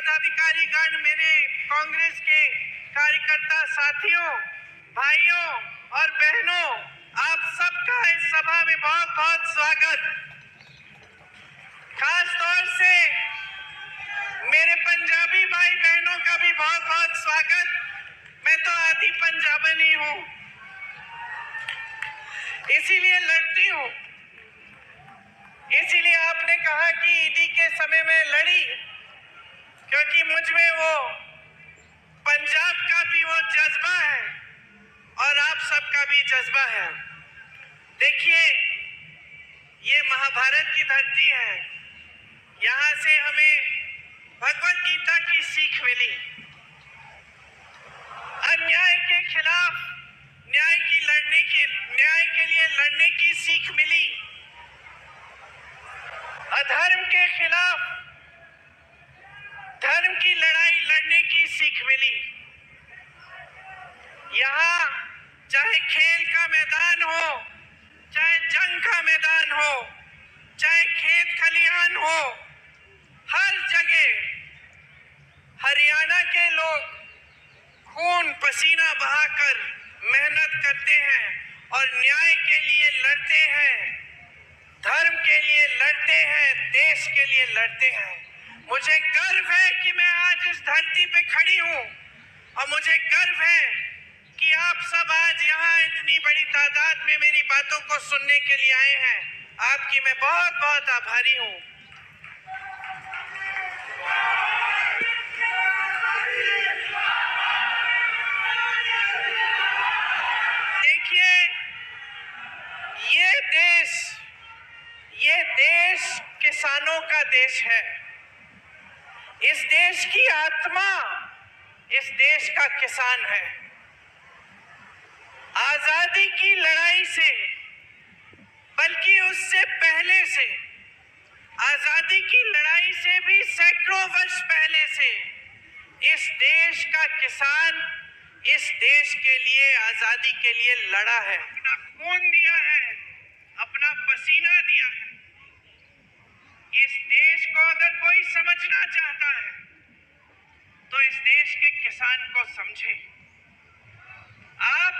पदाधिकारीगण, मेरे कांग्रेस के कार्यकर्ता साथियों, भाइयों और बहनों, आप सबका इस सभा में बहुत बहुत स्वागत। खास तौर से मेरे पंजाबी भाई बहनों का भी बहुत बहुत स्वागत। मैं तो आधी पंजाबनी हूँ, इसीलिए लड़ती हूँ। इसीलिए आपने कहा कि ईदी के समय में लड़ी, क्योंकि मुझ में वो पंजाब का भी वो जज्बा है और आप सबका भी जज्बा है। देखिए, ये महाभारत की धरती है। यहाँ से हमें भगवत गीता की सीख मिली। अन्याय के खिलाफ न्याय के लिए लड़ने की सीख मिली। अधर्म के खिलाफ धर्म की लड़ाई लड़ने की सीख मिली। यहाँ चाहे खेल का मैदान हो, चाहे जंग का मैदान हो, चाहे खेत खलिहान हो, हर जगह हरियाणा के लोग खून पसीना बहाकर मेहनत करते हैं और न्याय के लिए लड़ते हैं, धर्म के लिए लड़ते हैं, देश के लिए लड़ते हैं। मुझे गर्व है कि मैं आज इस धरती पे खड़ी हूँ और मुझे गर्व है कि आप सब आज यहाँ इतनी बड़ी तादाद में मेरी बातों को सुनने के लिए आए हैं। आपकी मैं बहुत बहुत आभारी हूँ। देखिए, ये देश किसानों का देश है। इस देश की आत्मा इस देश का किसान है। आजादी की लड़ाई से, बल्कि उससे पहले से, आजादी की लड़ाई से भी सैकड़ों वर्ष पहले से इस देश का किसान इस देश के लिए, आजादी के लिए लड़ा है, अपना खून दिया है, अपना पसीना दिया है। इस देश को अगर कोई समझना चाहता है तो इस देश के किसान को समझे। आप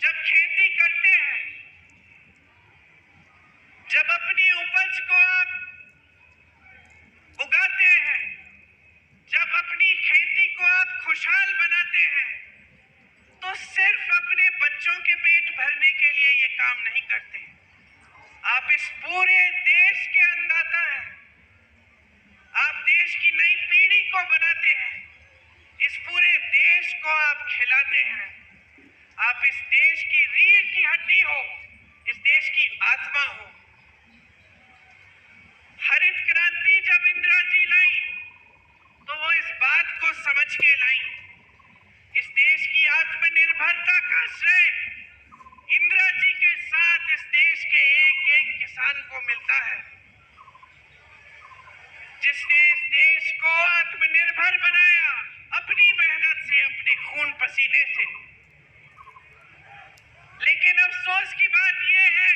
जब खेती करते हैं, जब अपनी उपज को आप उगाते हैं, जब अपनी खेती को आप खुशहाल बनाते हैं, तो सिर्फ अपने बच्चों के पेट भरने के लिए ये काम नहीं करते। आप इस पूरे देश के अन्नदाता हैं। आप देश की नई पीढ़ी को बनाते हैं। इस पूरे देश को आप खिलाते हैं। आप इस देश की रीढ़ की हड्डी हो, इस देश की आत्मा हो। हरित क्रांति जब इंदिरा जी लाई तो वो इस बात को समझ के लाई। इस देश की आत्मनिर्भरता का श्रेय इंदिरा जी के साथ इस देश के एक एक किसान को मिलता है, जिसने इस देश को आत्मनिर्भर बनाया अपनी मेहनत से, अपने खून पसीने से। लेकिन अफसोस की बात यह है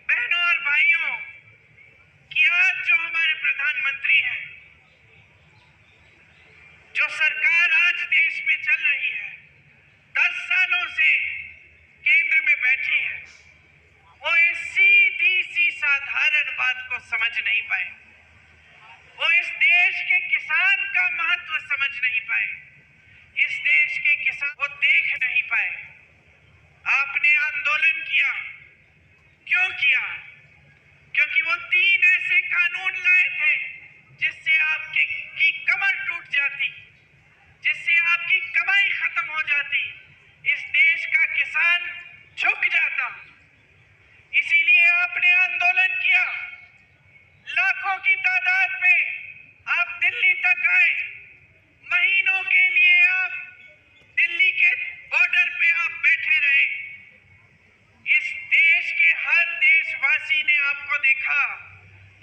बहनों और भाइयों कि आज जो हमारे प्रधानमंत्री हैं, जो सरकार आज देश में चल रही है, 10 सालों से केंद्र में बैठी है, वो इस सीधी सी साधारण बात को समझ नहीं पाए। वो इस देश के किसान का महत्व समझ नहीं पाए। इस देश के किसान को देख नहीं पाए। आपने आंदोलन किया, क्यों किया? क्योंकि वो 3 ऐसे कानून लाए थे जिससे आपकी कमर टूट जाती, जिससे आपकी कमाई खत्म हो जाती, इस देश का किसान झुक जाता। इसीलिए आपने आंदोलन किया। लाखों की तादाद में आप दिल्ली तक आए। महीनों के लिए आप दिल्ली के बॉर्डर पे आप बैठे रहे। इस देश के हर देशवासी ने आपको देखा।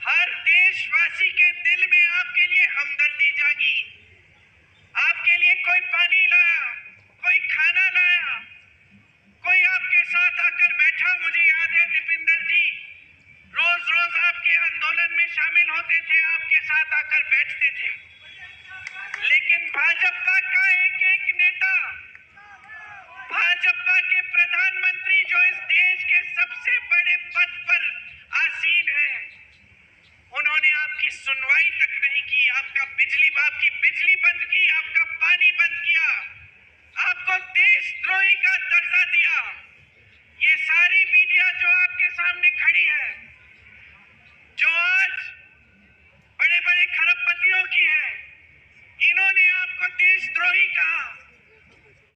हर देशवासी के दिल में आपके लिए हमदर्दी जागी। आपके लिए कोई पानी लाया, कोई खाना लाया, कोई आपके साथ आकर बैठा। मुझे याद है दीपिंदर जी रोज रोज आपके आंदोलन में शामिल होते थे, आपके साथ आकर बैठते थे। पद पर